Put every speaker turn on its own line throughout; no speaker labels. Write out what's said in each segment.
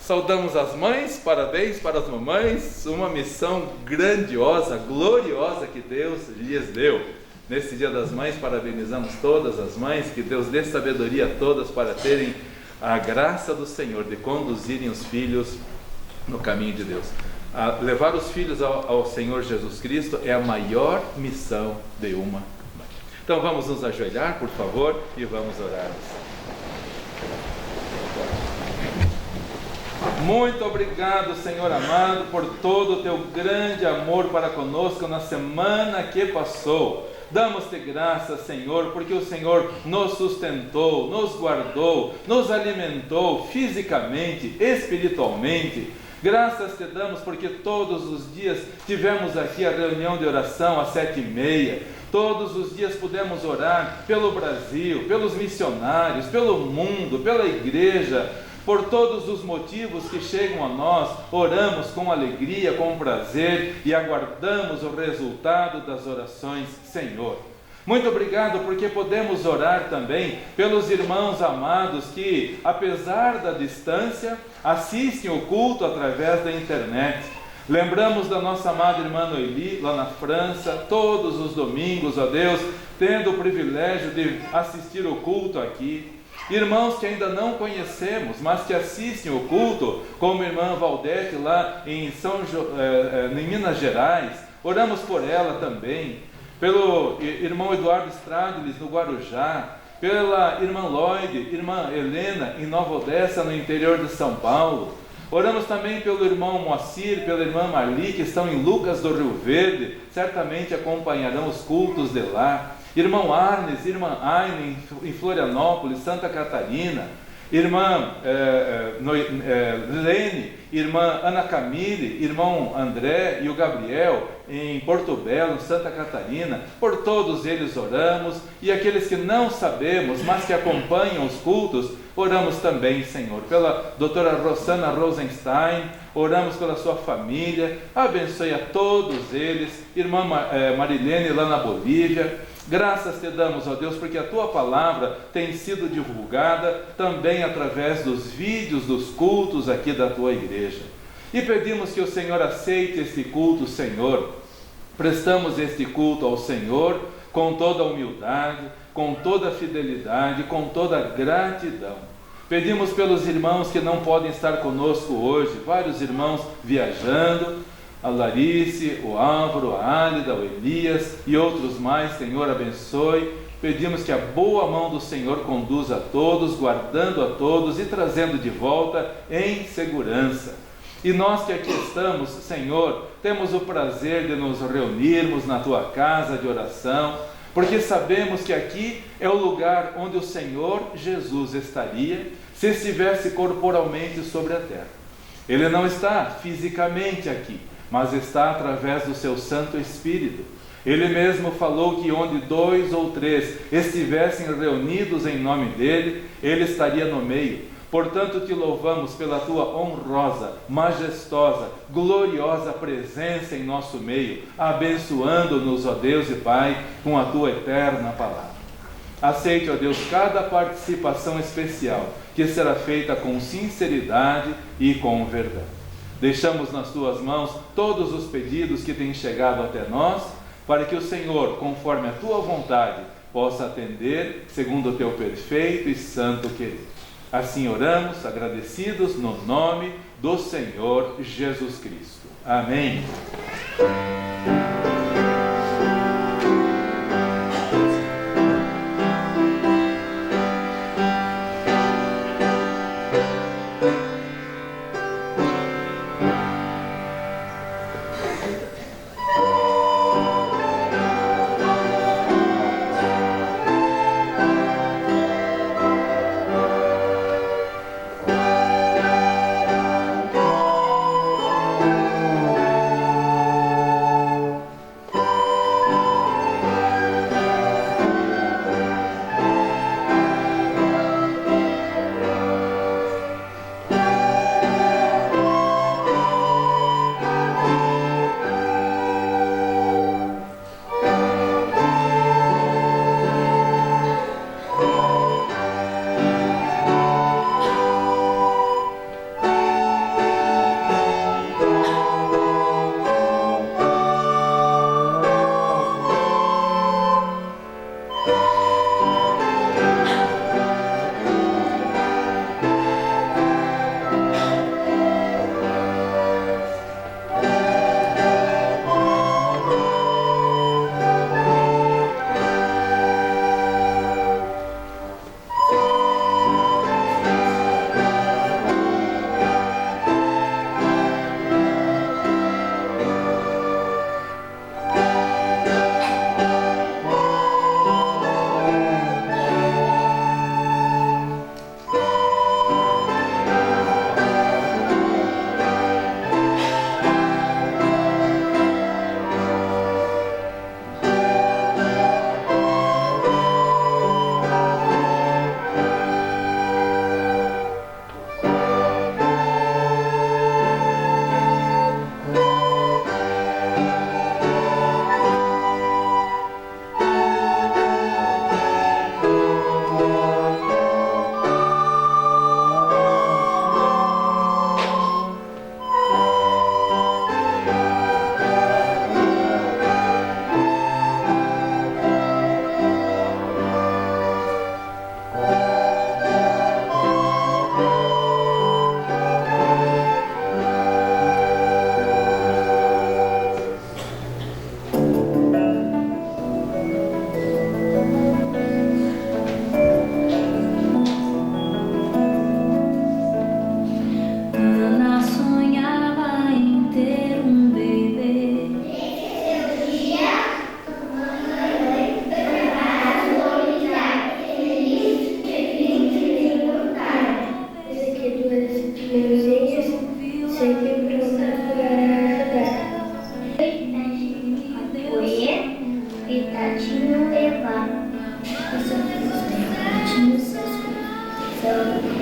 Saudamos as mães, parabéns para as mamães, uma missão grandiosa, gloriosa que Deus lhes deu. Nesse Dia das Mães, parabenizamos todas as mães, que Deus dê sabedoria a todas para terem a graça do Senhor de conduzirem os filhos no caminho de Deus. Levar os filhos ao Senhor Jesus Cristo é a maior missão de uma mãe. Então vamos nos ajoelhar, por favor, e vamos orar. Muito obrigado, Senhor amado, por todo o teu grande amor para conosco na semana que passou. Damos-te graças, Senhor, porque o Senhor nos sustentou, nos guardou, nos alimentou fisicamente, espiritualmente. Graças te damos porque todos os dias tivemos aqui a reunião de oração às 7h30. Todos os dias pudemos orar pelo Brasil, pelos missionários, pelo mundo, pela igreja. Por todos os motivos que chegam a nós, oramos com alegria, com prazer e aguardamos o resultado das orações, Senhor. Muito obrigado porque podemos orar também pelos irmãos amados que, apesar da distância, assistem o culto através da internet. Lembramos da nossa amada irmã Noeli, lá na França, todos os domingos, ó Deus, tendo o privilégio de assistir o culto aqui. Irmãos que ainda não conhecemos, mas que assistem o culto, como a irmã Valdete lá em Minas Gerais, oramos por ela também, pelo irmão Eduardo Stradilis no Guarujá, pela irmã Lloyd, irmã Helena em Nova Odessa, no interior de São Paulo. Oramos também pelo irmão Moacir, pela irmã Marli, que estão em Lucas do Rio Verde, certamente acompanharão os cultos de lá. Irmão Arnes, irmã Aine em Florianópolis, Santa Catarina, irmã Lene, irmã Ana Camille, irmão André e o Gabriel em Porto Belo, Santa Catarina. Por todos eles oramos, e aqueles que não sabemos, mas que acompanham os cultos, oramos também, Senhor, pela doutora Rosana Rosenstein, oramos pela sua família, abençoe a todos eles, irmã Marilene lá na Bolívia. Graças te damos, ó Deus, porque a tua palavra tem sido divulgada também através dos vídeos dos cultos aqui da tua igreja. E pedimos que o Senhor aceite este culto, Senhor. Prestamos este culto ao Senhor com toda a humildade, com toda a fidelidade, com toda a gratidão. Pedimos pelos irmãos que não podem estar conosco hoje, vários irmãos viajando, a Larice, o Álvaro, a Álida, o Elias e outros mais, Senhor, abençoe. Pedimos que a boa mão do Senhor conduza a todos, guardando a todos e trazendo de volta em segurança. E nós que aqui estamos, Senhor, temos o prazer de nos reunirmos na Tua casa de oração, porque sabemos que aqui é o lugar onde o Senhor Jesus estaria se estivesse corporalmente sobre a terra. Ele não está fisicamente aqui, mas está através do seu Santo Espírito. Ele mesmo falou que onde 2 ou 3 estivessem reunidos em nome dele, ele estaria no meio. Portanto, te louvamos pela tua honrosa, majestosa, gloriosa presença em nosso meio, abençoando-nos, ó Deus e Pai, com a tua eterna palavra. Aceite, ó Deus, cada participação especial que será feita com sinceridade e com verdade. Deixamos nas tuas mãos todos os pedidos que têm chegado até nós, para que o Senhor, conforme a tua vontade, possa atender segundo o teu perfeito e santo querer. Assim oramos, agradecidos no nome do Senhor Jesus Cristo. Amém.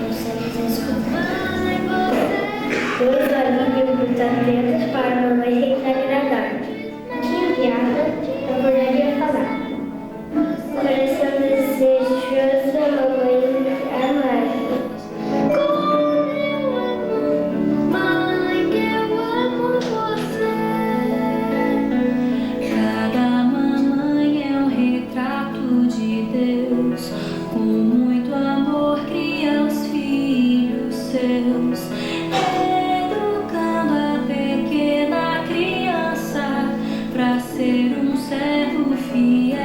possamos escutar. Dois olhinhos muito atentos para a mamãe tentar agradar. Que enviada acordaria falar. Coração desejoso, a mamãe amar. Como eu amo, mãe, eu amo você.
Cada mamãe é um retrato de Deus, com muito amor cria os filhos seus, educando a pequena criança pra ser um servo fiel,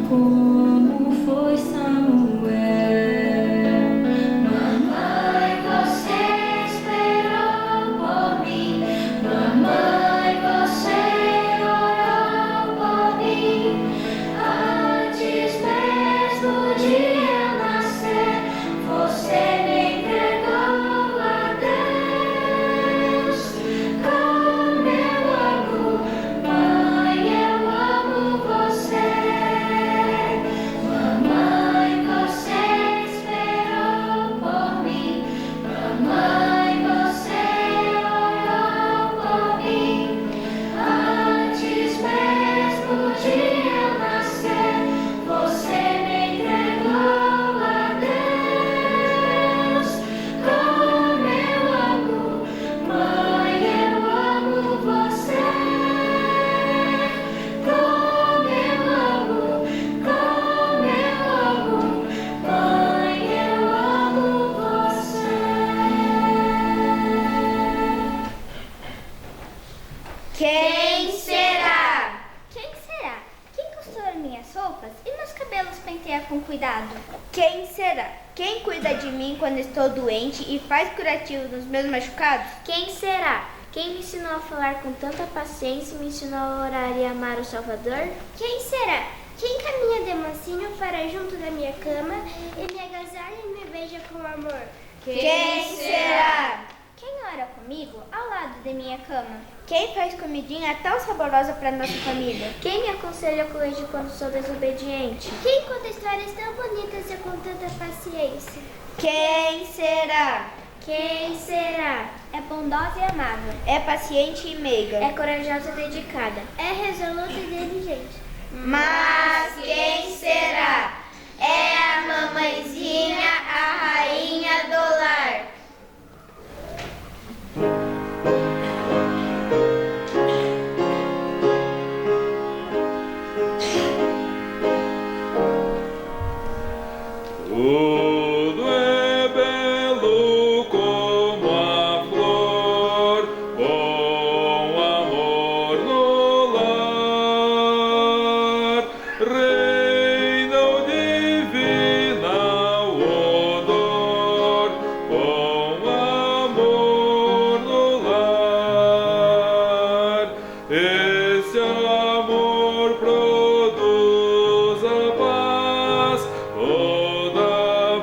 como foi Samuel. Mamãe, você esperou por mim. Mamãe, você orou por mim. Antes mesmo de eu nascer, você me entregou a Deus. Como eu amo, mãe, eu amo você. Mamãe, você esperou por mim. Mamãe, você orou por mim. Antes mesmo de eu nascer, você me entregou a Deus. Como eu amo, mãe, eu amo você. Como eu amo, mãe, eu amo você.
Quem será? Quem será? Quem costura minhas roupas e meus cabelos penteia com cuidado? Quem será? Quem cuida de mim quando estou doente e faz curativo nos meus machucados? Quem será? Quem me ensinou a falar com tanta paciência e me ensinou a orar e amar o Salvador? Quem será? Quem caminha de mansinho para junto da minha cama e me agasalha e me beija com amor?
Quem será?
Quem ora comigo ao lado de minha cama? Quem faz comidinha tão saborosa para nossa família? Quem me aconselha a corrigir quando sou desobediente? Quem conta histórias tão bonitas e com tanta paciência? Quem será? Quem será? É bondosa e amável. É paciente e meiga. É corajosa e dedicada. É resoluta e diligente. Mas quem será? É a mamãezinha, a rainha do lar.
Tudo é belo como a flor, com amor no lar. Reina o divino odor, com amor no lar. Esse amor produz a paz, toda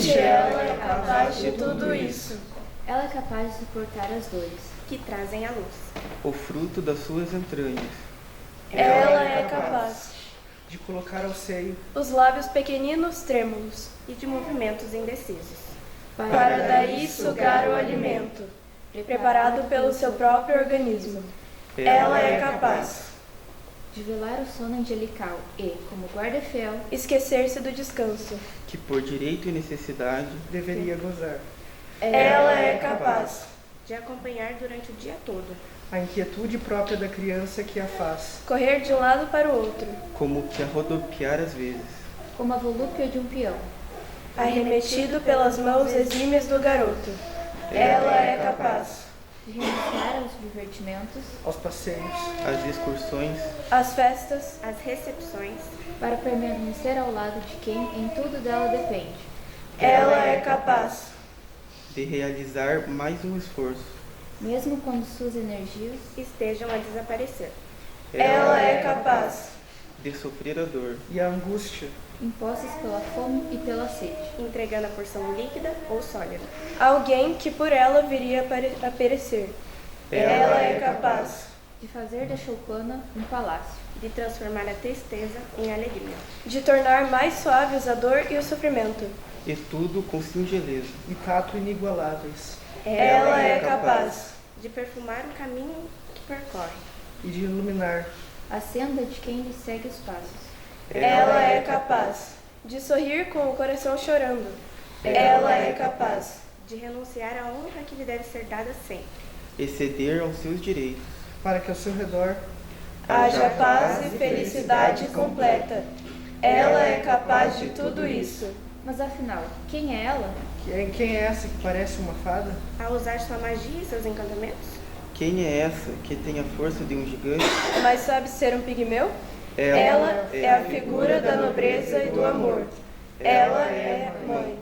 Somente ela é capaz de tudo isso.
Ela é capaz de suportar as dores
que trazem a luz.
O fruto das suas entranhas.
Ela é capaz
de colocar ao seio
os lábios pequeninos trêmulos
e de movimentos indecisos,
para daí sugar o alimento, preparado pelo seu próprio organismo. Ela é capaz
de velar o sono angelical e, como guarda fiel,
esquecer-se do descanso,
que por direito e necessidade
deveria gozar.
Ela é capaz
de acompanhar durante o dia todo
a inquietude própria da criança que a faz
correr de um lado para o outro,
como que a rodopiar às vezes,
como a volúpia de um peão,
arremetido pelas mãos exímias do garoto. Ela é capaz
de renunciar aos divertimentos,
aos passeios,
às excursões,
às festas,
às recepções,
para permanecer ao lado de quem em tudo dela depende.
Ela é capaz
de realizar mais um esforço,
mesmo quando suas energias
estejam a desaparecer.
Ela é capaz
de sofrer a dor
e a angústia
impostas pela fome e pela sede,
entregando a porção líquida ou sólida.
Alguém que por ela viria a perecer. Ela é capaz
de fazer da choupana um palácio,
de transformar a tristeza em alegria,
de tornar mais suaves a dor e o sofrimento,
e tudo com singeleza
e tato inigualáveis.
Ela é capaz
de perfumar o caminho que percorre
e de iluminar
a senda de quem lhe segue os passos.
Ela é capaz de sorrir com o coração chorando. Ela é capaz
de renunciar à honra que lhe deve ser dada sempre,
e ceder aos seus direitos,
para que ao seu redor
haja paz e felicidade completa. Ela é capaz de tudo isso.
Mas afinal, quem é ela?
Quem é essa que parece uma fada?
A usar sua magia e seus encantamentos?
Quem é essa que tem a força de um gigante?
Mas sabe ser um pigmeu? Ela é a figura da nobreza e do amor. Ela é mãe.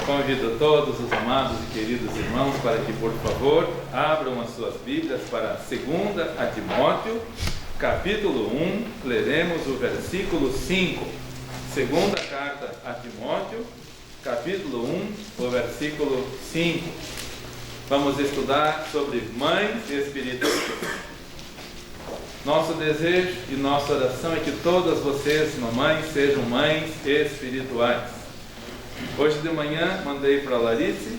Convido todos os amados e queridos irmãos para que, por favor, abram as suas Bíblias para 2 Timóteo, capítulo 1, leremos o versículo 5. Segunda carta a Timóteo, capítulo 1, o versículo 5. Vamos estudar sobre mães espirituais. Nosso desejo e nossa oração é que todas vocês, mamães, sejam mães espirituais. Hoje de manhã mandei para a Larice,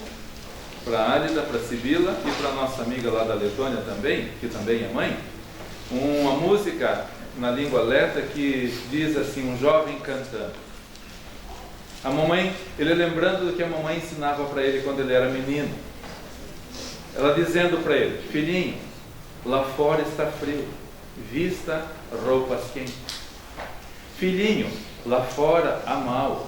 para a Álida, para a Sibila e para a nossa amiga lá da Letônia também, que também é mãe, uma música na língua leta que diz assim, um jovem cantando. A mamãe, ele lembrando do que a mamãe ensinava para ele quando ele era menino. Ela dizendo para ele, filhinho, lá fora está frio, vista roupas quentes. Filhinho, lá fora há mal,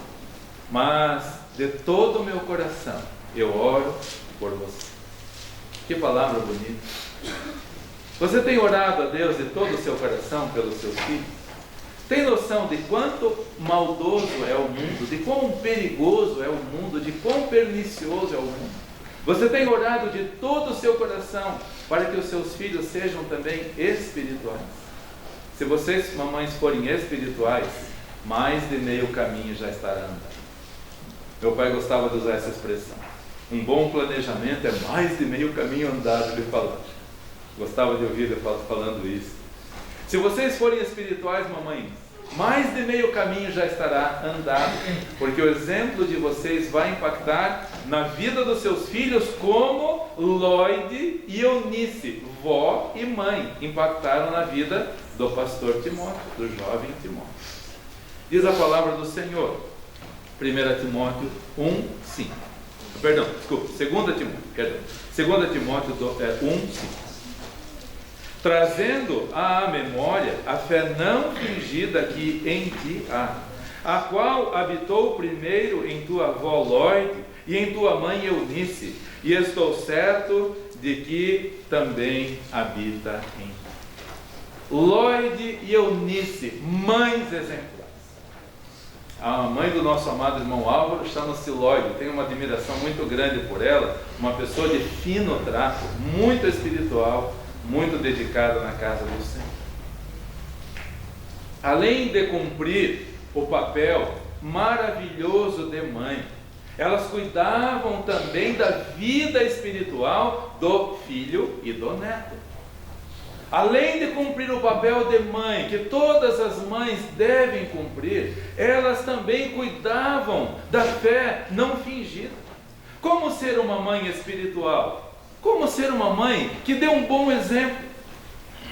mas de todo o meu coração eu oro por você. Que palavra bonita. Você tem orado a Deus de todo o seu coração pelos seus filhos? Tem noção de quanto maldoso é o mundo, de quão perigoso é o mundo, de quão pernicioso é o mundo? Você tem orado de todo o seu coração para que os seus filhos sejam também espirituais? Se vocês, mamães, forem espirituais, mais de meio caminho já estará andando. Meu pai gostava de usar essa expressão. Um bom planejamento é mais de meio caminho andado, ele falava. Gostava de ouvir ele falando isso. Se vocês forem espirituais, mamães, mais de meio caminho já estará andado, porque o exemplo de vocês vai impactar na vida dos seus filhos como Lloyd e Eunice, vó e mãe, impactaram na vida do pastor Timóteo, do jovem Timóteo. Diz a palavra do Senhor, 1 Timóteo 1, 5. Perdão, desculpa, 2 Timóteo 1, 5. Trazendo à memória a fé não fingida que em ti há, a qual habitou primeiro em tua avó Lloyd e em tua mãe Eunice, e estou certo de que também habita em ti. Lloyd e Eunice, mães exemplares. A mãe do nosso amado irmão Álvaro chama-se Lloyd, tenho uma admiração muito grande por ela, uma pessoa de fino trato, muito espiritual, muito dedicada na casa do Senhor. Além de cumprir o papel maravilhoso de mãe, elas cuidavam também da vida espiritual do filho e do neto. Além de cumprir o papel de mãe, que todas as mães devem cumprir, elas também cuidavam da fé não fingida. Como ser uma mãe espiritual? Como ser uma mãe que dê um bom exemplo?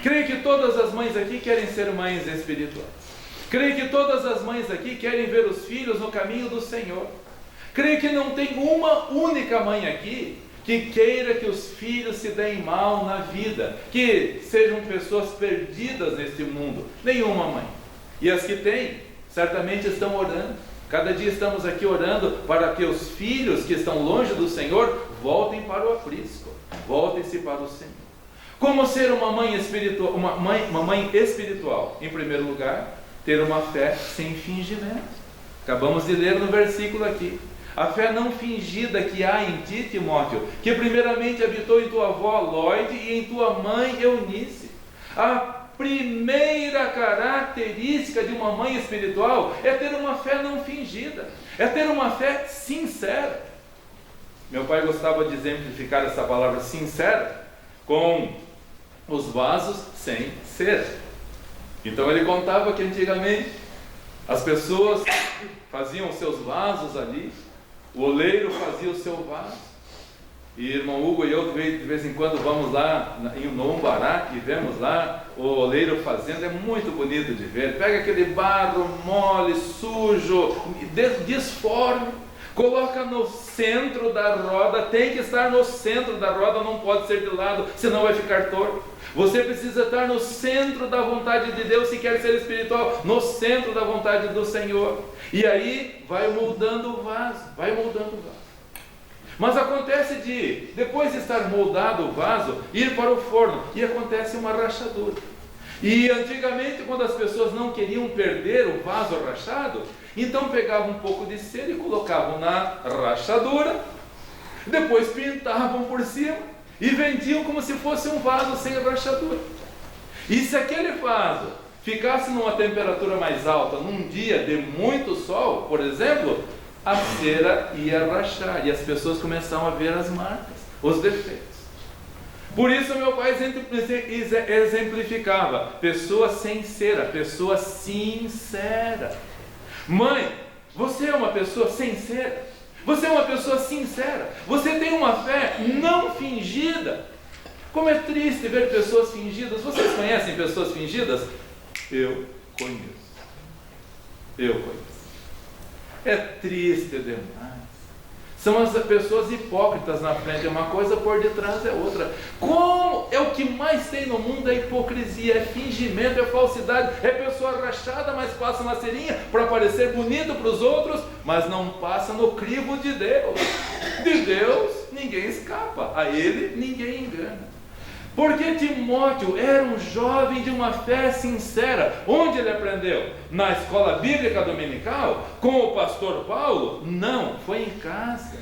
Creio que todas as mães aqui querem ser mães espirituais. Creio que todas as mães aqui querem ver os filhos no caminho do Senhor. Creio que não tem uma única mãe aqui que queira que os filhos se deem mal na vida, que sejam pessoas perdidas neste mundo. Nenhuma mãe. E as que têm, certamente estão orando. Cada dia estamos aqui orando para que os filhos que estão longe do Senhor voltem para o aprisco, voltem-se para o Senhor. Como ser uma mãe espiritual? Uma mãe espiritual, em primeiro lugar, ter uma fé sem fingimento. Acabamos de ler no versículo aqui. A fé não fingida que há em ti, Timóteo, que primeiramente habitou em tua avó Lloyd e em tua mãe Eunice. A primeira característica de uma mãe espiritual é ter uma fé não fingida, é ter uma fé sincera. Meu pai gostava de exemplificar essa palavra sincera com os vasos sem cera. Então ele contava que antigamente as pessoas faziam os seus vasos ali, o oleiro fazia o seu vaso, e irmão Hugo e eu de vez em quando vamos lá no Umbará e vemos lá o oleiro fazendo, é muito bonito de ver. Pega aquele barro mole, sujo, disforme, coloca no centro da roda, tem que estar no centro da roda, não pode ser de lado, senão vai ficar torto. Você precisa estar no centro da vontade de Deus se quer ser espiritual, no centro da vontade do Senhor. E aí vai moldando o vaso, vai moldando o vaso. Mas acontece depois de estar moldado o vaso, ir para o forno, e acontece uma rachadura. E antigamente, quando as pessoas não queriam perder o vaso rachado, então pegavam um pouco de cera e colocavam na rachadura, depois pintavam por cima e vendiam como se fosse um vaso sem rachadura. E se aquele vaso ficasse numa temperatura mais alta, num dia de muito sol, por exemplo, a cera ia rachar e as pessoas começavam a ver as marcas, os defeitos. Por isso meu pai exemplificava: pessoa sem cera, pessoa sincera. Mãe, você é uma pessoa sincera? Você é uma pessoa sincera? Você tem uma fé não fingida? Como é triste ver pessoas fingidas. Vocês conhecem pessoas fingidas? Eu conheço. É triste demais. São as pessoas hipócritas na frente, é uma coisa, por detrás é outra. Como é o que mais tem no mundo? É hipocrisia, é fingimento, é falsidade, é pessoa rachada, mas passa uma cerinha para parecer bonito para os outros, mas não passa no crivo de Deus. De Deus ninguém escapa, a Ele ninguém engana. Porque Timóteo era um jovem de uma fé sincera. Onde ele aprendeu? Na escola bíblica dominical? Com o pastor Paulo? Não, foi em casa.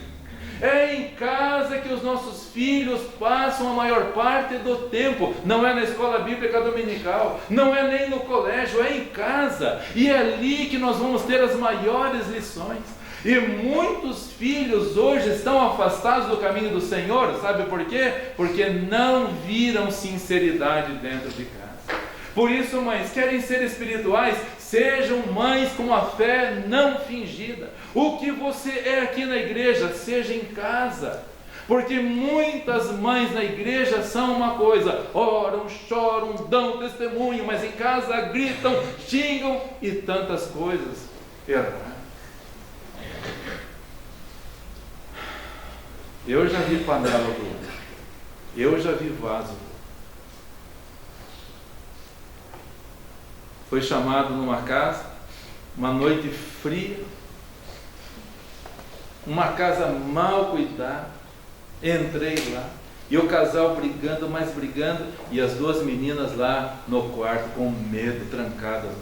É em casa que os nossos filhos passam a maior parte do tempo. Não é na escola bíblica dominical, não é nem no colégio, é em casa. E é ali que nós vamos ter as maiores lições. E muitos filhos hoje estão afastados do caminho do Senhor, sabe por quê? Porque não viram sinceridade dentro de casa. Por isso, mães, querem ser espirituais? Sejam mães com a fé não fingida. O que você é aqui na igreja, seja em casa. Porque muitas mães na igreja são uma coisa: oram, choram, dão testemunho, mas em casa gritam, xingam e tantas coisas erradas. Eu já vi panela voando, eu já vi vaso voando. Foi chamado numa casa, uma noite fria, uma casa mal cuidada. Entrei lá e o casal brigando, mas brigando, e as duas meninas lá no quarto com medo, trancadas.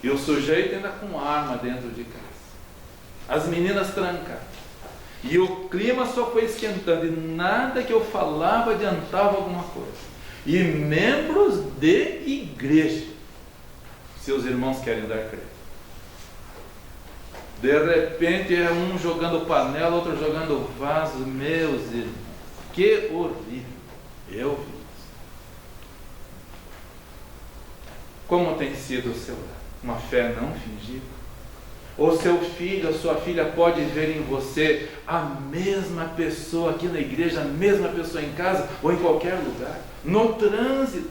E o sujeito ainda com arma dentro de casa. As meninas trancadas. E o clima só foi esquentando, e nada que eu falava adiantava alguma coisa. E membros de igreja, seus irmãos querem dar crédito. De repente é um jogando panela, outro jogando vaso. Meus irmãos, que horrível. Eu vi isso. Como tem sido o seu lar? Uma fé não fingida? Ou seu filho, a sua filha pode ver em você a mesma pessoa aqui na igreja, a mesma pessoa em casa ou em qualquer lugar, no trânsito,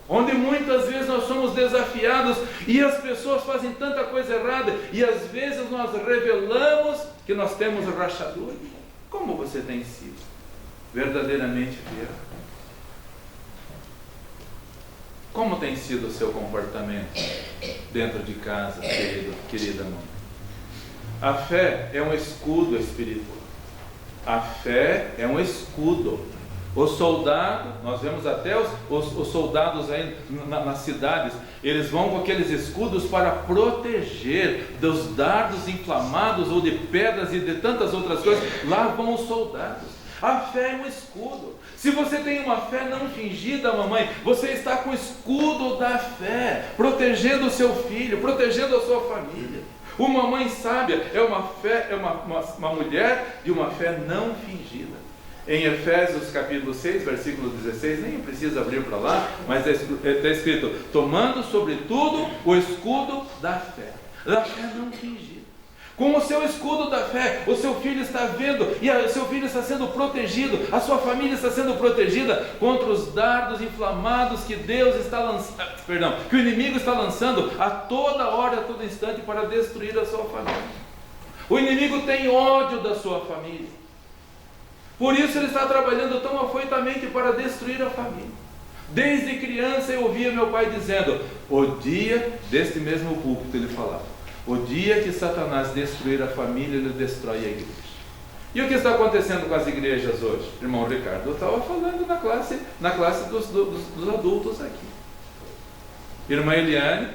onde muitas vezes nós somos desafiados e as pessoas fazem tanta coisa errada e às vezes nós revelamos que nós temos rachadura. Como você tem sido verdadeiramente fiel? Como tem sido o seu comportamento dentro de casa, querida mãe? A fé é um escudo espiritual. A fé é um escudo. O soldado, nós vemos até os soldados aí nas cidades, eles vão com aqueles escudos para proteger dos dardos inflamados ou de pedras e de tantas outras coisas. Lá vão os soldados. A fé é um escudo. Se você tem uma fé não fingida, mamãe, você está com o escudo da fé, protegendo o seu filho, protegendo a sua família. Uma mãe sábia é uma mulher de uma fé não fingida. Em Efésios capítulo 6, versículo 16, nem precisa abrir para lá, mas está escrito: tomando sobretudo o escudo da fé não fingida. Com o seu escudo da fé, o seu filho está vendo, e o seu filho está sendo protegido, a sua família está sendo protegida contra os dardos inflamados que que o inimigo está lançando a toda hora, a todo instante, para destruir a sua família. O inimigo tem ódio da sua família, por isso ele está trabalhando tão afoitamente para destruir a família. Desde criança eu ouvia meu pai dizendo, o dia deste mesmo púlpito ele falava: o dia que Satanás destruir a família, ele destrói a igreja. E o que está acontecendo com as igrejas hoje? Irmão Ricardo estava falando na classe dos adultos aqui. Irmã Eliane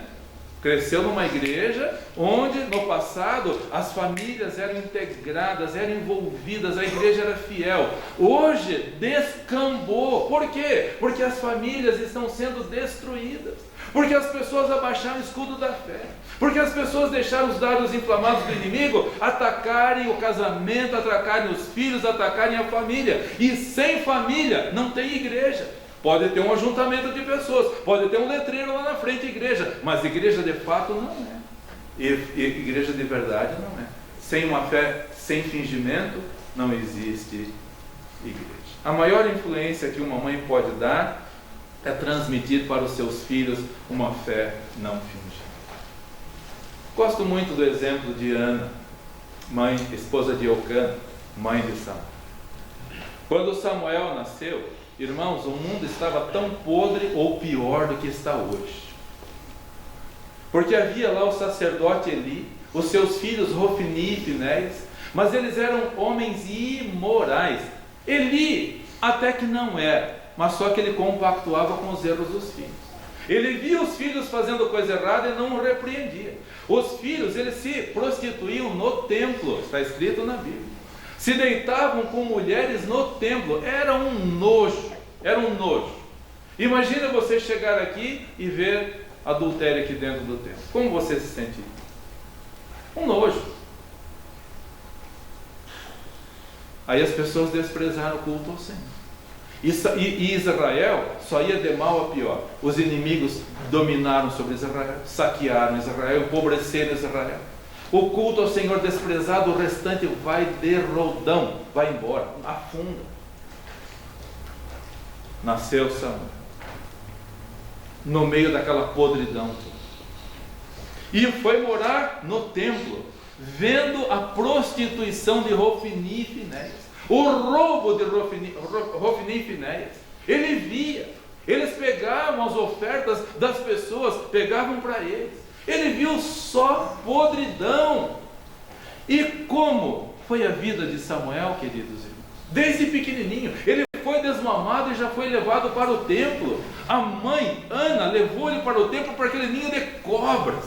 cresceu numa igreja onde no passado as famílias eram integradas, eram envolvidas, a igreja era fiel. Hoje descambou. Por quê? Porque as famílias estão sendo destruídas. Porque as pessoas abaixaram o escudo da fé. Porque as pessoas deixaram os dardos inflamados do inimigo atacarem o casamento, atacarem os filhos, atacarem a família. E sem família não tem igreja. Pode ter um ajuntamento de pessoas, pode ter um letreiro lá na frente, igreja, mas igreja de fato não é. E igreja de verdade não é. Sem uma fé, sem fingimento, não existe igreja. A maior influência que uma mãe pode dar é transmitir para os seus filhos uma fé não fingida. Gosto muito do exemplo de Ana, mãe, esposa de Eucana, mãe de Samuel. Quando Samuel nasceu, irmãos, o mundo estava tão podre ou pior do que está hoje. Porque havia lá o sacerdote Eli, os seus filhos Rofni e Finéias, mas eles eram homens imorais. Eli até que não era, mas só que ele compactuava com os erros dos filhos. Ele via os filhos fazendo coisa errada e não o repreendia. Os filhos, eles se prostituíam no templo, está escrito na Bíblia. Se deitavam com mulheres no templo, era um nojo, Imagina você chegar aqui e ver adultério aqui dentro do templo. Como você se sente? Um nojo. Aí as pessoas desprezaram o culto ao Senhor. E Israel só ia de mal a pior. Os inimigos dominaram sobre Israel, saquearam Israel, empobreceram Israel. O culto ao Senhor desprezado, o restante vai de rodão, vai embora, afunda. Nasceu Samuel, no meio daquela podridão. E foi morar no templo, vendo a prostituição de Rofni e Finéias, o roubo de Rofni e Finéias. Ele via, eles pegavam as ofertas das pessoas, pegavam para eles. Ele viu só podridão. E como foi a vida de Samuel, queridos irmãos? Desde pequenininho, ele foi desmamado e já foi levado para o templo. A mãe, Ana, levou ele para o templo para aquele ninho de cobras.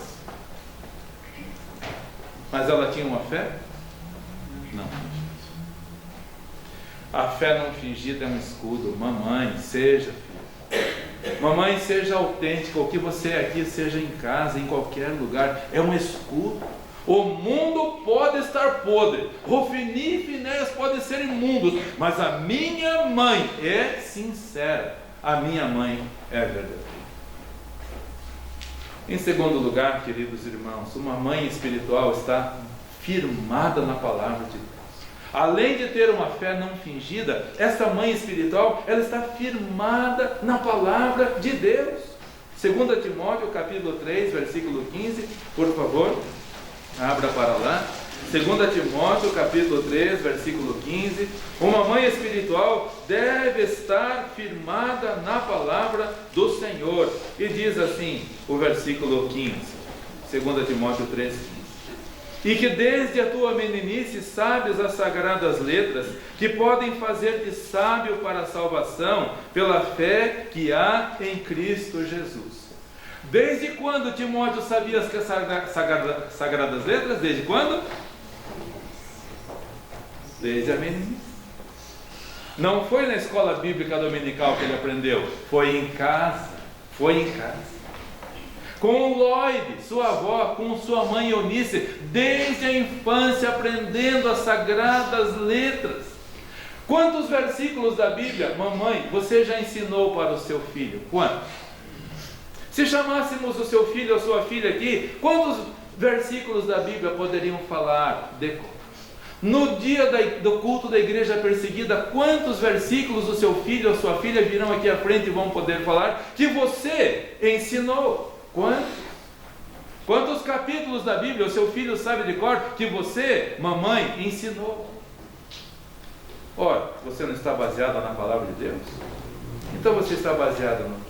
Mas ela tinha uma fé? Não. A fé não fingida é um escudo. Mamãe, seja, filho. Mamãe, seja autêntica. O que você é aqui, seja em casa, em qualquer lugar, é um escudo. O mundo pode estar podre, Rofni e Finéias podem ser imundos, mas a minha mãe é sincera. A minha mãe é verdadeira. Em segundo lugar, queridos irmãos, uma mãe espiritual está firmada na palavra de Deus. Além de ter uma fé não fingida, essa mãe espiritual, ela está firmada na palavra de Deus. 2 Timóteo capítulo 3, versículo 15, por favor, abra para lá. 2 Timóteo capítulo 3, versículo 15. Uma mãe espiritual deve estar firmada na palavra do Senhor. E diz assim o versículo 15, 2 Timóteo 3, 15. E que desde a tua meninice sabes as sagradas letras, que podem fazer-te sábio para a salvação, pela fé que há em Cristo Jesus. Desde quando Timóteo sabia as sagradas letras? Desde quando? Desde a meninice. Não foi na escola bíblica dominical que ele aprendeu, foi em casa. Com Lloyd, sua avó, com sua mãe Eunice, desde a infância aprendendo as sagradas letras. Quantos versículos da Bíblia, mamãe, você já ensinou para o seu filho? Quantos? Se chamássemos o seu filho ou a sua filha aqui, quantos versículos da Bíblia poderiam falar de cor? No dia do culto da igreja perseguida, quantos versículos o seu filho ou a sua filha virão aqui à frente e vão poder falar que você ensinou? Quantos capítulos da Bíblia o seu filho sabe de cor que você, mamãe, ensinou? Ora, você não está baseada na palavra de Deus? Então você está baseada no...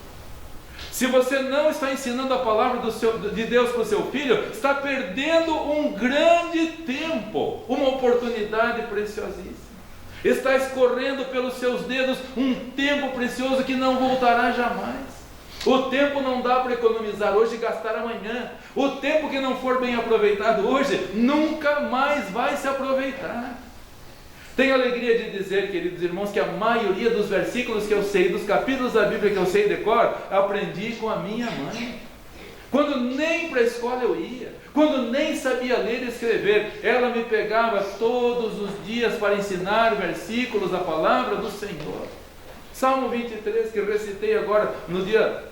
Se você não está ensinando a palavra de Deus para o seu filho, está perdendo um grande tempo, uma oportunidade preciosíssima. Está escorrendo pelos seus dedos um tempo precioso que não voltará jamais. O tempo não dá para economizar hoje e gastar amanhã. O tempo que não for bem aproveitado hoje, nunca mais vai se aproveitar. Tenho alegria de dizer, queridos irmãos, que a maioria dos versículos que eu sei, dos capítulos da Bíblia que eu sei de cor, aprendi com a minha mãe. Quando nem para a escola eu ia, quando nem sabia ler e escrever, ela me pegava todos os dias para ensinar versículos da palavra do Senhor. Salmo 23, que eu recitei agora no dia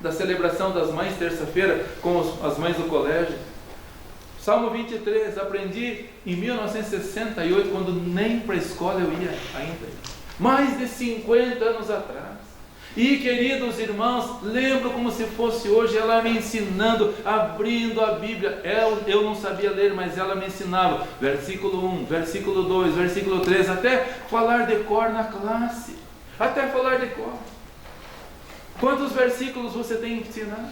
da celebração das mães, terça-feira, com as mães do colégio. Salmo 23, aprendi em 1968, quando nem para a escola eu ia ainda. Mais de 50 anos atrás. E, queridos irmãos, lembro como se fosse hoje, ela me ensinando, abrindo a Bíblia. Eu não sabia ler, mas ela me ensinava. Versículo 1, versículo 2, versículo 3, até falar de cor na classe. Até falar de cor. Quantos versículos você tem que ensinar?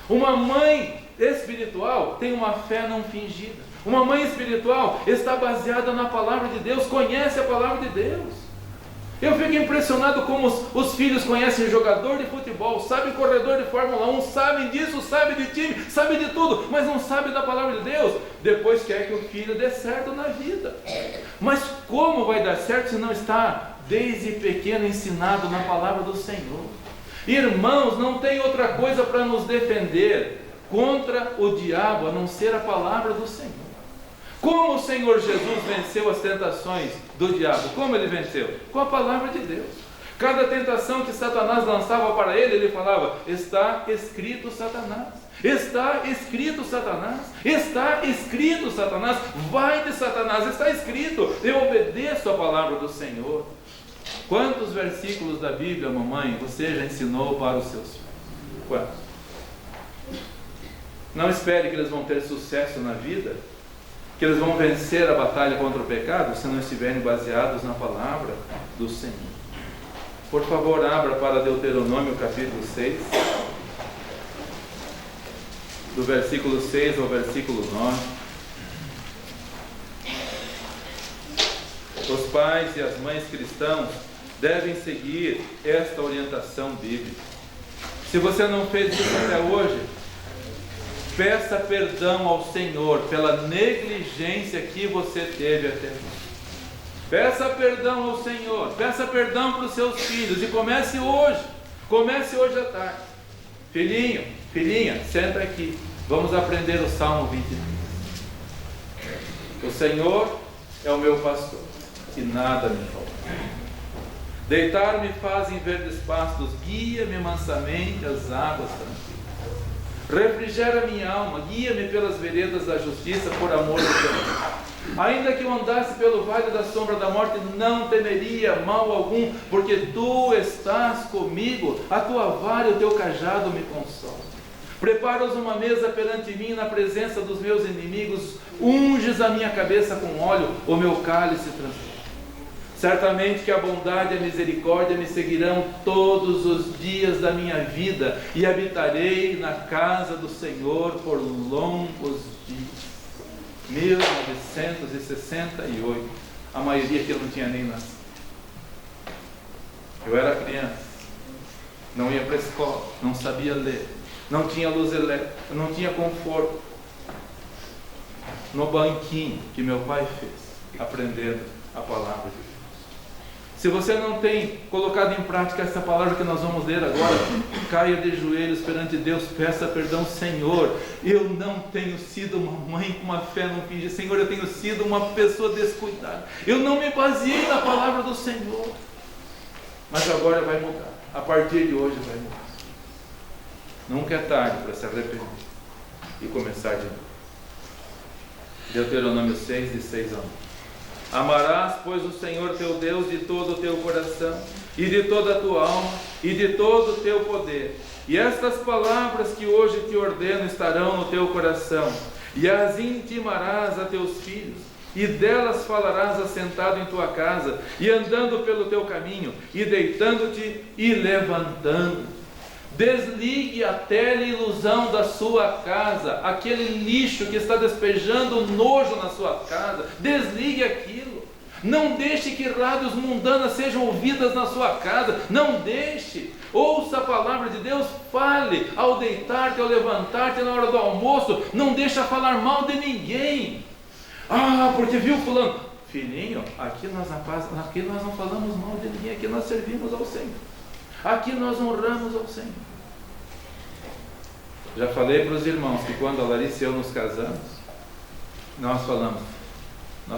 Uma mãe espiritual tem uma fé não fingida. Uma mãe espiritual está baseada na palavra de Deus, conhece a palavra de Deus. Eu fico impressionado como os filhos conhecem jogador de futebol, sabem corredor de Fórmula 1, sabem disso, sabem de time, sabem de tudo, mas não sabem da palavra de Deus. Depois quer que o filho dê certo na vida. Mas como vai dar certo se não está desde pequeno ensinado na palavra do Senhor? Irmãos, não tem outra coisa para nos defender contra o diabo a não ser a palavra do Senhor. Como o Senhor Jesus venceu as tentações do diabo? Como ele venceu? Com a palavra de Deus. Cada tentação que Satanás lançava para ele, ele falava: está escrito, Satanás. Está escrito, Satanás. Está escrito, Satanás. Vai de Satanás, está escrito. Eu obedeço a palavra do Senhor. Quantos versículos da Bíblia, mamãe, você já ensinou para os seus filhos? Quantos? Não espere que eles vão ter sucesso na vida, que eles vão vencer a batalha contra o pecado, se não estiverem baseados na palavra do Senhor. Por favor, abra para Deuteronômio capítulo 6, do versículo 6 ao versículo 9. Os pais e as mães cristãos devem seguir esta orientação bíblica. Se você não fez isso até hoje, peça perdão ao Senhor pela negligência que você teve até hoje. Peça perdão ao Senhor, peça perdão para os seus filhos e comece hoje à tarde. Filhinho, filhinha, senta aqui, vamos aprender o Salmo 23. O Senhor é o meu pastor e nada me falta. Deitar-me faz em verdes pastos, guia-me mansamente às águas tranquilas. Refrigera minha alma, guia-me pelas veredas da justiça, por amor do teu nome. Ainda que eu andasse pelo vale da sombra da morte, não temeria mal algum, porque tu estás comigo, a tua vara e o teu cajado me consolam. Preparas uma mesa perante mim na presença dos meus inimigos, unges a minha cabeça com óleo, o meu cálice transborda. Certamente que a bondade e a misericórdia me seguirão todos os dias da minha vida, e habitarei na casa do Senhor por longos dias. 1968, a maioria que eu não tinha nem nascido. Eu era criança, não ia para a escola, não sabia ler, não tinha luz elétrica, não tinha conforto. No banquinho que meu pai fez, aprendendo a palavra de Deus. Se você não tem colocado em prática essa palavra que nós vamos ler agora, caia de joelhos perante Deus, peça perdão. Senhor, eu não tenho sido uma mãe com uma fé não fingida. Senhor, eu tenho sido uma pessoa descuidada. Eu não me baseei na palavra do Senhor. Mas agora vai mudar. A partir de hoje vai mudar. Nunca é tarde para se arrepender e começar de novo. Deuteronômio 6, de 6 a 1. Amarás, pois, o Senhor teu Deus de todo o teu coração, e de toda a tua alma, e de todo o teu poder. E estas palavras que hoje te ordeno estarão no teu coração, e as intimarás a teus filhos, e delas falarás assentado em tua casa, e andando pelo teu caminho, e deitando-te e levantando. Desligue a teleilusão da sua casa, aquele lixo que está despejando nojo na sua casa, desligue aquilo. Não deixe que rádios mundanas sejam ouvidas na sua casa, não deixe. Ouça a palavra de Deus, fale ao deitar-te, ao levantar-te na hora do almoço, não deixa falar mal de ninguém. Ah, porque viu fulano? Filhinho, aqui nós não falamos mal de ninguém, aqui nós servimos ao Senhor. Aqui nós honramos ao Senhor. Já falei para os irmãos que quando a Larissa e eu nos casamos, nós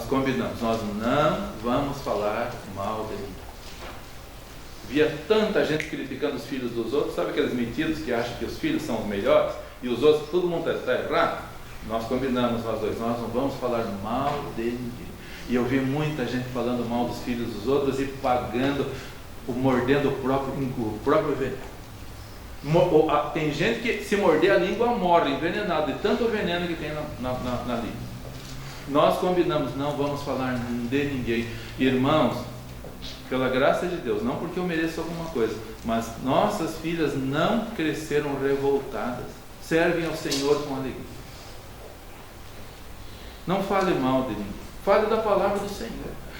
combinamos, nós não vamos falar mal de ninguém. Via tanta gente criticando os filhos dos outros, sabe aqueles metidos que acham que os filhos são os melhores e os outros, todo mundo está errado? Nós combinamos, nós dois, nós não vamos falar mal de ninguém. E eu vi muita gente falando mal dos filhos dos outros e mordendo o próprio veneno. Tem gente que, se morder a língua, morre envenenado de tanto veneno que tem na língua. Nós combinamos, não vamos falar de ninguém. Irmãos, pela graça de Deus, não porque eu mereço alguma coisa, mas nossas filhas não cresceram revoltadas, servem ao Senhor com alegria. Não fale mal de ninguém, fale da palavra do Senhor.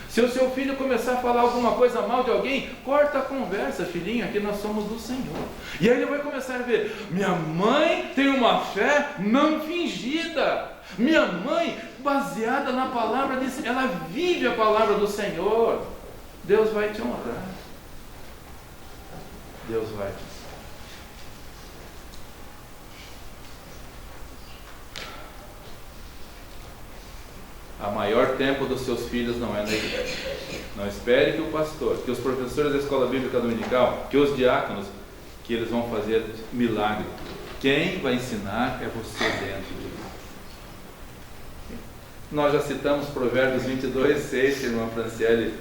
Se o seu filho começar a falar alguma coisa mal de alguém, corta a conversa, filhinho, aqui nós somos do Senhor. E aí ele vai começar a ver, minha mãe tem uma fé não fingida. Minha mãe, baseada na palavra de Deus, ela vive a palavra do Senhor. Deus vai te honrar. Deus vai te honrar. A maior tempo dos seus filhos não é na igreja. Não espere que o pastor, que os professores da escola bíblica dominical, que os diáconos, que eles vão fazer milagre. Quem vai ensinar é você dentro de você. Nós já citamos Provérbios 22:6, que a irmã Franciele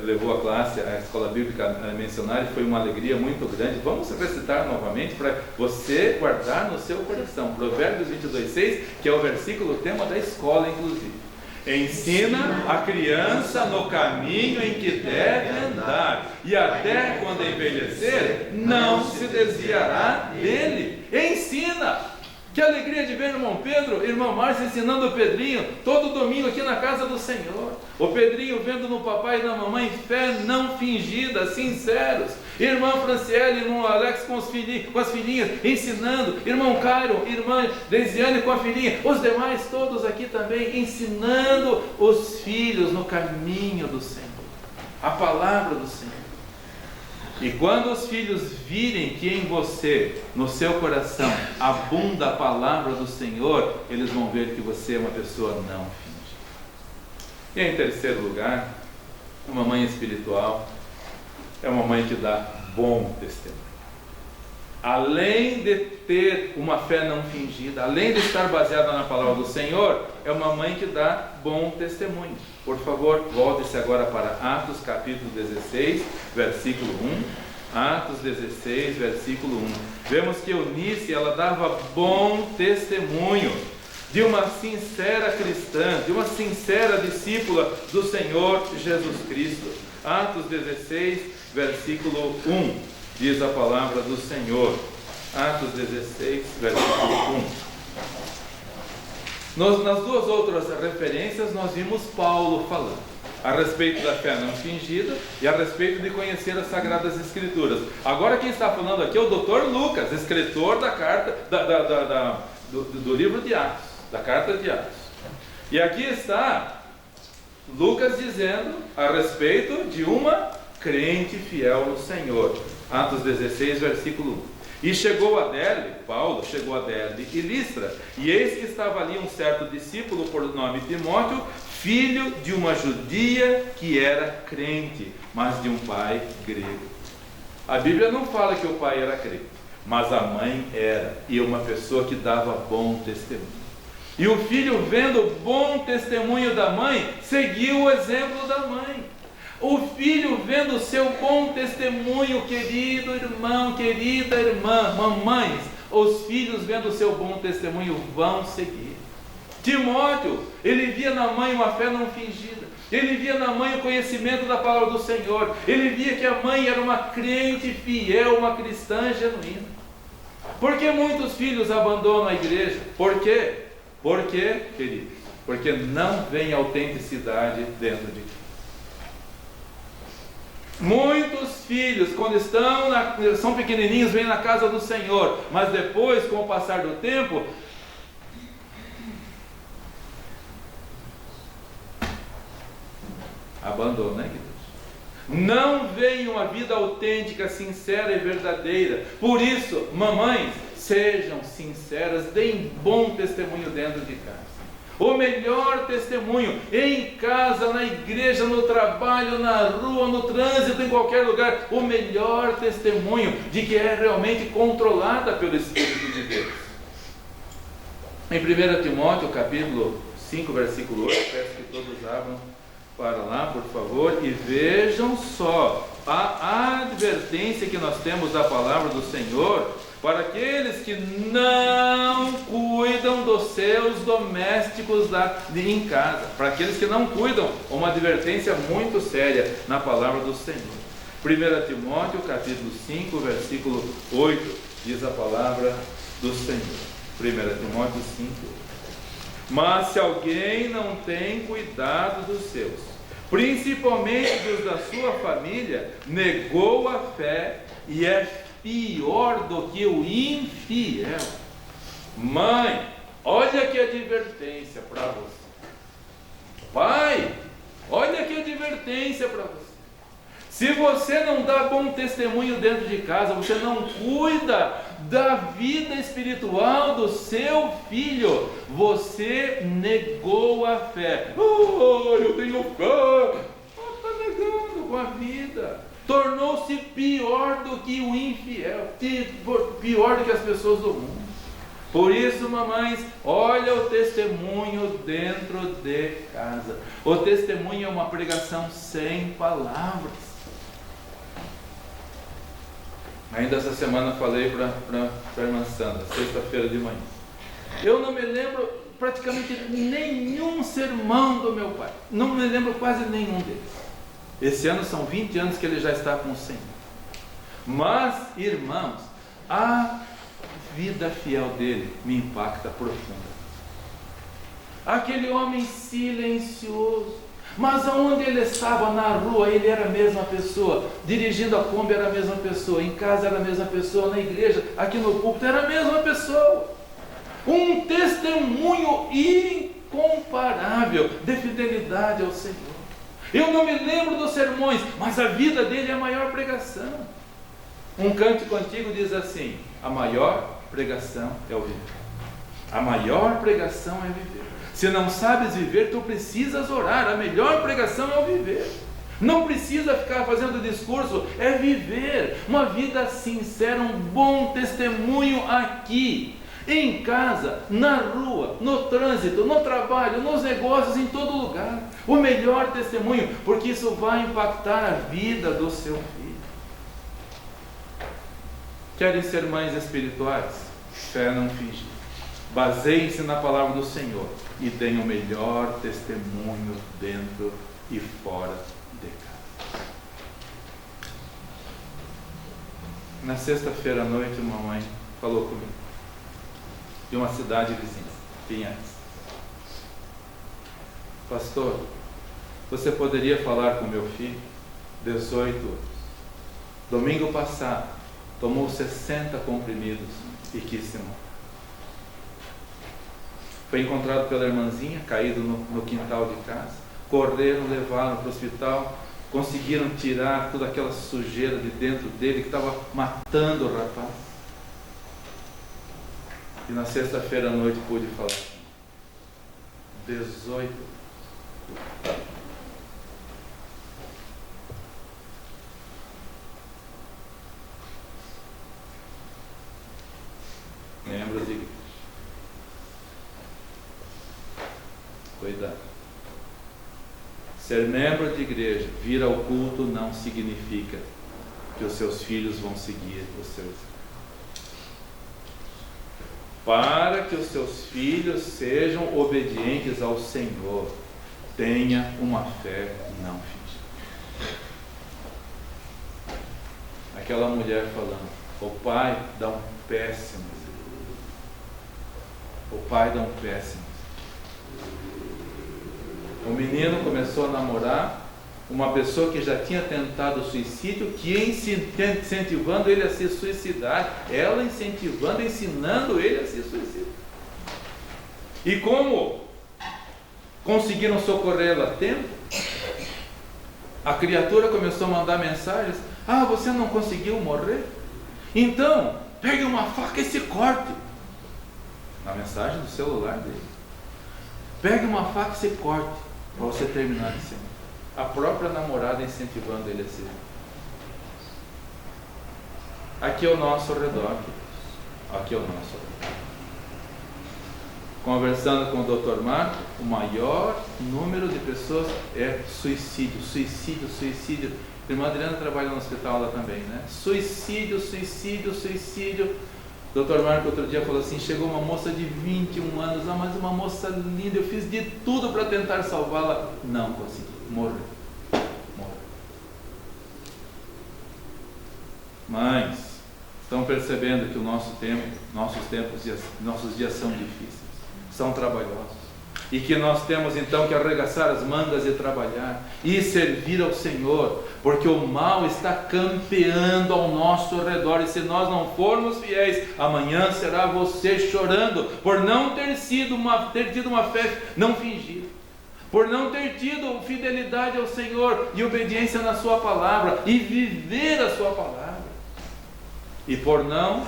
levou a classe, a escola bíblica a mencionar, e foi uma alegria muito grande. Vamos recitar novamente para você guardar no seu coração. Provérbios 22:6, que é o versículo tema da escola, inclusive. Ensina a criança no caminho em que deve andar, e até quando envelhecer, não se desviará dele. Ensina! Que alegria de ver o irmão Pedro, irmão Márcio ensinando o Pedrinho, todo domingo aqui na casa do Senhor. O Pedrinho vendo no papai e na mamãe fé não fingida, sinceros. Irmã Franciele, irmão Alex com as filhinhas, ensinando. Irmão Cairo, irmã Deisiane com a filhinha. Os demais todos aqui também, ensinando os filhos no caminho do Senhor. A palavra do Senhor. E quando os filhos virem que em você, no seu coração, abunda a palavra do Senhor, eles vão ver que você é uma pessoa não fingida. E em terceiro lugar, uma mãe espiritual é uma mãe que dá bom testemunho. Além de ter uma fé não fingida, além de estar baseada na palavra do Senhor, é uma mãe que dá bom testemunho. Por favor, volte-se agora para Atos capítulo 16, versículo 1. Atos 16, versículo 1. Vemos que Eunice, ela dava bom testemunho de uma sincera cristã, de uma sincera discípula do Senhor Jesus Cristo. Atos 16, versículo 1. Diz a palavra do Senhor. Atos 16, versículo 1. Nas duas outras referências nós vimos Paulo falando a respeito da fé não fingida e a respeito de conhecer as Sagradas Escrituras. Agora quem está falando aqui é o Dr. Lucas, escritor da carta do livro de Atos, da carta de Atos. E aqui está Lucas dizendo a respeito de uma crente fiel no Senhor. Atos 16, versículo 1. E chegou a Derbe, Paulo chegou a Derbe e Listra, e eis que estava ali um certo discípulo por nome Timóteo, filho de uma judia que era crente, mas de um pai grego. A Bíblia não fala que o pai era crente, mas a mãe era, e uma pessoa que dava bom testemunho. E o filho, vendo o bom testemunho da mãe, seguiu o exemplo da mãe. O filho vendo o seu bom testemunho, querido irmão, querida irmã, mamães, os filhos vendo o seu bom testemunho vão seguir. Timóteo, ele via na mãe uma fé não fingida. Ele via na mãe o conhecimento da palavra do Senhor. Ele via que a mãe era uma crente fiel, uma cristã genuína. Por que muitos filhos abandonam a igreja? Por quê? Por quê, queridos? Porque não vem autenticidade dentro de casa. Muitos filhos, quando são pequenininhos, vêm na casa do Senhor, mas depois, com o passar do tempo, abandonam, né, queridos? Não veem uma vida autêntica, sincera e verdadeira. Por isso, mamães, sejam sinceras, deem bom testemunho dentro de casa. O melhor testemunho em casa, na igreja, no trabalho, na rua, no trânsito, em qualquer lugar. O melhor testemunho de que é realmente controlada pelo Espírito de Deus. Em 1 Timóteo, capítulo 5, versículo 8, peço que todos abram para lá, por favor, e vejam só a advertência que nós temos da palavra do Senhor para aqueles que não cuidam dos seus domésticos em casa, para aqueles que não cuidam, uma advertência muito séria na palavra do Senhor. 1 Timóteo, capítulo 5, versículo 8, diz a palavra do Senhor. 1 Timóteo 5, 8. Mas se alguém não tem cuidado dos seus, principalmente dos da sua família, negou a fé e é pior do que o infiel. Mãe, olha que advertência para você. Pai, olha que advertência para você. Se você não dá bom testemunho dentro de casa, você não cuida da vida espiritual do seu filho, você negou a fé. Oh, eu tenho fé. Está negando com a vida. Tornou-se pior do que o infiel, pior do que as pessoas do mundo. Por isso, mamães, olha o testemunho dentro de casa. O testemunho é uma pregação sem palavras. Ainda essa semana falei para a irmã Sandra, sexta-feira de manhã. Eu não me lembro praticamente nenhum sermão do meu pai. Não me lembro quase nenhum deles. Esse ano são 20 anos que ele já está com o Senhor. Mas, irmãos, a vida fiel dele me impacta profundamente. Aquele homem silencioso. Mas aonde ele estava, na rua, ele era a mesma pessoa. Dirigindo a Kombi era a mesma pessoa. Em casa era a mesma pessoa. Na igreja, aqui no púlpito, era a mesma pessoa. Um testemunho incomparável de fidelidade ao Senhor. Eu não me lembro dos sermões, mas a vida dele é a maior pregação. Um cântico antigo diz assim: a maior pregação é o viver. A maior pregação é viver. Se não sabes viver, tu precisas orar. A melhor pregação é o viver. Não precisa ficar fazendo discurso, é viver uma vida sincera, um bom testemunho aqui, em casa, na rua, no trânsito, no trabalho, nos negócios, em todo lugar. O melhor testemunho, porque isso vai impactar a vida do seu filho. Querem ser mães espirituais? Fé não fingida. Baseiem-se na palavra do Senhor e deem o melhor testemunho dentro e fora de casa. Na sexta-feira à noite, uma mãe falou comigo, de uma cidade vizinha, Pinhais. Pastor, você poderia falar com meu filho, 18 anos. Domingo passado, tomou 60 comprimidos e quis se matar. Foi encontrado pela irmãzinha, caído no quintal de casa. Correram, levaram para o hospital, conseguiram tirar toda aquela sujeira de dentro dele que estava matando o rapaz. E na sexta-feira à noite pude falar. 18. Membros de igreja. Cuidado. Ser membro de igreja, vir ao culto, não significa que os seus filhos vão seguir os seus. para que os seus filhos sejam obedientes ao Senhor. Tenha uma fé não fingida. Aquela mulher falando: o pai dá um péssimo exemplo. O pai dá um péssimo exemplo. O menino começou a namorar uma pessoa que já tinha tentado suicídio, que incentivando ele a se suicidar, ela incentivando, ensinando ele a se suicidar. E como conseguiram socorrê-la a tempo, a criatura começou a mandar mensagens: ah, você não conseguiu morrer? Então, pegue uma faca e se corte. Na mensagem do celular dele: pegue uma faca e se corte, para você terminar de ser. A própria namorada incentivando ele a ser. Aqui ao nosso redor, aqui ao nosso redor. Conversando com o Dr. Marco, o maior número de pessoas é suicídio. A irmã Adriana trabalha no hospital lá também, né? Suicídio. Dr. Marco outro dia falou assim: chegou uma moça de 21 anos, mas uma moça linda, eu fiz de tudo para tentar salvá-la, não consegui, morreu. Mães, estão percebendo que o nossos dias são difíceis, são trabalhosos, e que nós temos então que arregaçar as mangas e trabalhar e servir ao Senhor, porque o mal está campeando ao nosso redor, e se nós não formos fiéis, amanhã será você chorando por não ter tido uma fé não fingida, por não ter tido fidelidade ao Senhor e obediência na sua palavra e viver a sua palavra, e por não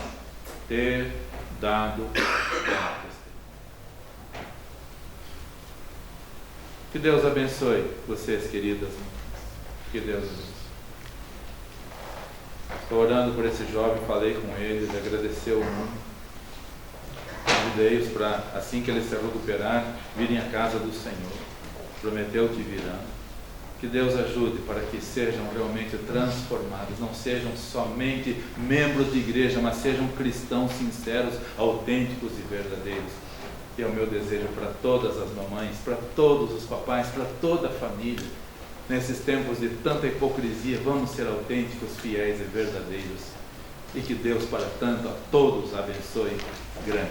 ter dado testemunho. Que Deus abençoe vocês, queridas. Que Deus abençoe. Estou orando por esse jovem, falei com ele, ele agradeceu muito. Convidei-os para, assim que eles se recuperarem, virem à casa do Senhor. Prometeu que virão. Que Deus ajude para que sejam realmente transformados, não sejam somente membros de igreja, mas sejam cristãos sinceros, autênticos e verdadeiros. E é o meu desejo para todas as mamães, para todos os papais, para toda a família. Nesses tempos de tanta hipocrisia, vamos ser autênticos, fiéis e verdadeiros. E que Deus, para tanto, a todos abençoe grande.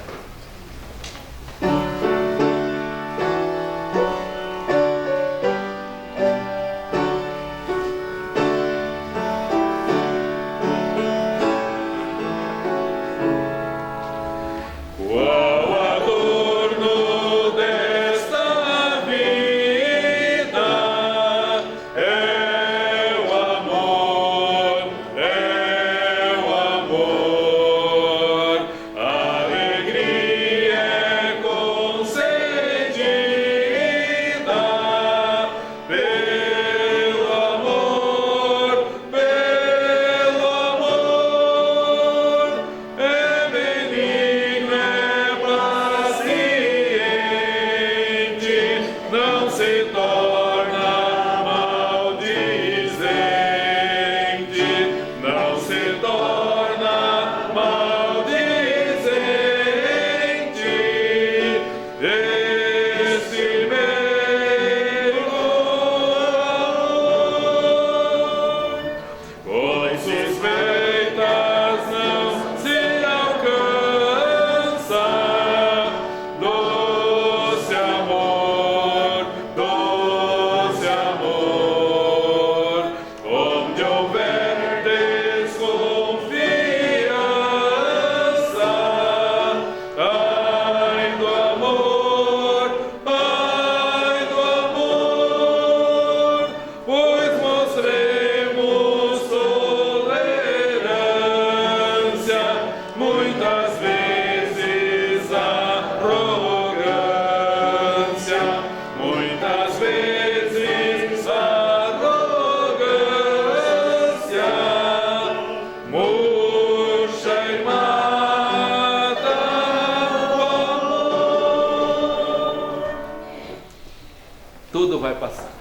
Tudo vai passar,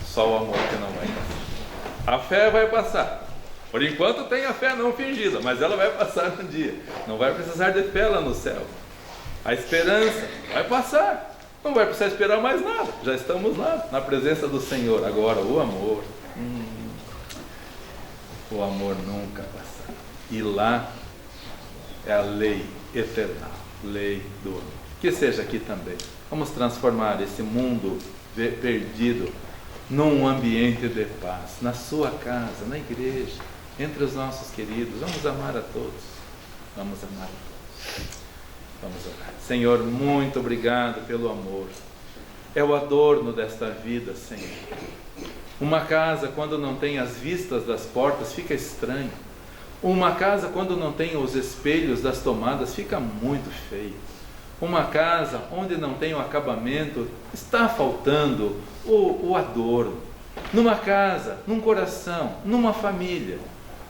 só o amor que não vai passar. A fé vai passar. Por enquanto tem a fé não fingida, mas ela vai passar um dia. Não vai precisar de fé lá no céu. A esperança vai passar. Não vai precisar esperar mais nada. Já estamos lá, na presença do Senhor. Agora, o amor. O amor nunca passa. E lá é a lei eterna, lei do amor. Que seja aqui também. Vamos transformar esse mundo perdido num ambiente de paz. Na sua casa, na igreja, entre os nossos queridos. Vamos amar a todos. Vamos amar a todos. Vamos orar. Senhor, muito obrigado pelo amor. É o adorno desta vida, Senhor. Uma casa, quando não tem as vistas das portas, fica estranho. Uma casa, quando não tem os espelhos das tomadas, fica muito feio. Uma casa onde não tem o acabamento, está faltando o adorno. Numa casa, num coração, numa família,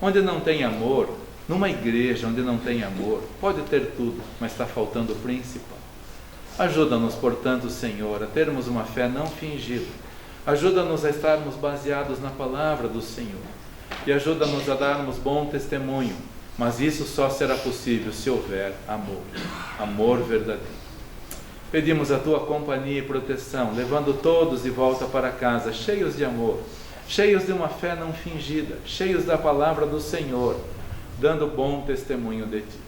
onde não tem amor, numa igreja onde não tem amor, pode ter tudo, mas está faltando o principal. Ajuda-nos, portanto, Senhor, a termos uma fé não fingida. Ajuda-nos a estarmos baseados na palavra do Senhor. E ajuda-nos a darmos bom testemunho. Mas isso só será possível se houver amor. Amor verdadeiro. Pedimos a Tua companhia e proteção, levando todos de volta para casa, cheios de amor, cheios de uma fé não fingida, cheios da palavra do Senhor, dando bom testemunho de Ti.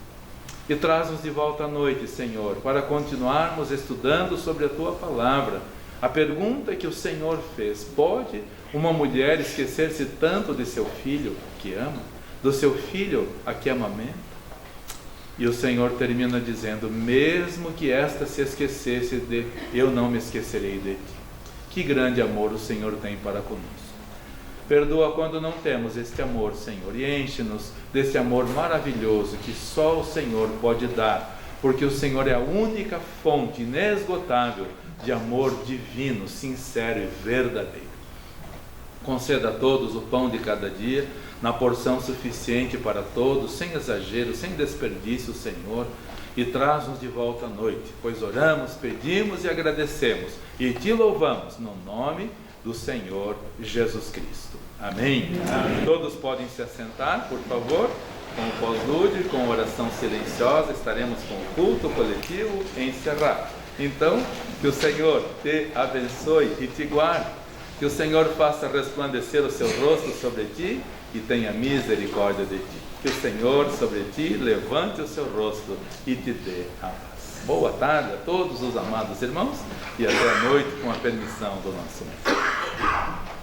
E traz-nos de volta à noite, Senhor, para continuarmos estudando sobre a Tua palavra. A pergunta que o Senhor fez: pode uma mulher esquecer-se tanto de seu filho que ama, do seu filho a que amamenta? E o Senhor termina dizendo: mesmo que esta se esquecesse de, eu não me esquecerei de Ti. Que grande amor o Senhor tem para conosco. Perdoa quando não temos este amor, Senhor, e enche-nos desse amor maravilhoso que só o Senhor pode dar, porque o Senhor é a única fonte inesgotável de amor divino, sincero e verdadeiro. Conceda a todos o pão de cada dia, na porção suficiente para todos, sem exagero, sem desperdício, Senhor, e traz-nos de volta à noite, pois oramos, pedimos e agradecemos, e Te louvamos, no nome do Senhor Jesus Cristo. Amém? Amém. Todos podem se assentar, por favor, com o pós-lúdio, com oração silenciosa, estaremos com o culto coletivo encerrado. Então, que o Senhor te abençoe e te guarde, que o Senhor faça resplandecer o seu rosto sobre ti e tenha misericórdia de ti. Que o Senhor sobre ti levante o seu rosto e te dê a paz. Boa tarde a todos os amados irmãos e até a noite com a permissão do nosso Mestre.